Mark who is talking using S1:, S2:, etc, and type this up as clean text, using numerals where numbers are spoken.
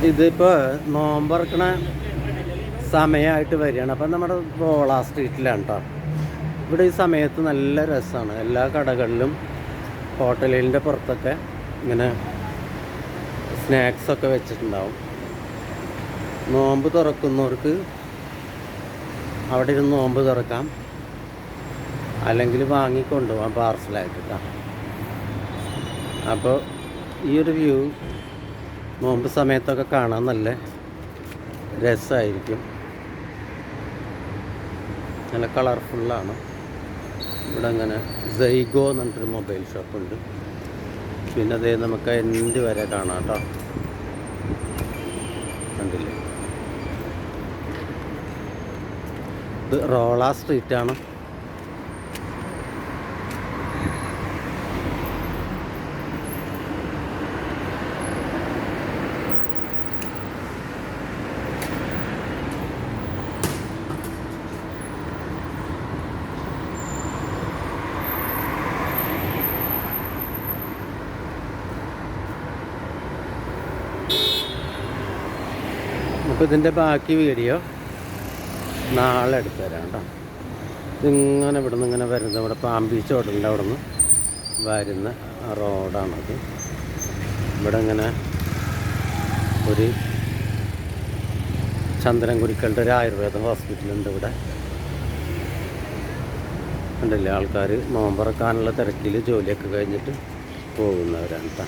S1: ഇതിപ്പോൾ നോമ്പറക്കണ സമയമായിട്ട് വരികയാണ്. അപ്പം നമ്മുടെ റോള സ്ട്രീറ്റിലാണ് കേട്ടോ. ഇവിടെ ഈ സമയത്ത് നല്ല രസമാണ്. എല്ലാ കടകളിലും ഹോട്ടലിൻ്റെ പുറത്തൊക്കെ ഇങ്ങനെ സ്നാക്സൊക്കെ വെച്ചിട്ടുണ്ടാവും. നോമ്പ് തുറക്കുന്നവർക്ക് അവിടെ ഇരുന്ന് നോമ്പ് തുറക്കാം, അല്ലെങ്കിൽ വാങ്ങിക്കൊണ്ടുപോകാം പാർസലായിട്ട് കേട്ടോ. അപ്പോൾ ഈ ഒരു വ്യൂ നോമ്പ് സമയത്തൊക്കെ കാണാൻ നല്ല രസമായിരിക്കും. നല്ല കളർഫുള്ളാണ്. ഇവിടെ അങ്ങനെ സൈഗോ എന്ന് പറഞ്ഞിട്ടൊരു മൊബൈൽ ഷോപ്പുണ്ട്. പിന്നെ അതേ നമുക്ക് എൻഡ് വരെ കാണാം കേട്ടോ. കണ്ടില്ലേ, ഇത് റോള സ്ട്രീറ്റാണ്. അപ്പോൾ ഇതിൻ്റെ ബാക്കി വീഡിയോ നാളെ എടുത്തു തരാം കേട്ടോ. ഇതിങ്ങനെ ഇവിടെ നിന്ന് ഇങ്ങനെ വരുന്നത്, ഇവിടെ പാമ്പീച്ച് ഹോട്ടലിൻ്റെ അവിടെ നിന്ന് വരുന്ന റോഡാണത്. ഇവിടെ ഇങ്ങനെ ഒരു ചന്ദ്രൻകുരിക്കളുടെ ഒരു ആയുർവേദ ഹോസ്പിറ്റലുണ്ട് ഇവിടെ. ഉണ്ടല്ലേ, ആൾക്കാർ നോമ്പറക്കാനുള്ള തിരക്കിൽ ജോലിയൊക്കെ കഴിഞ്ഞിട്ട് പോകുന്നവരാണ് കേട്ടോ.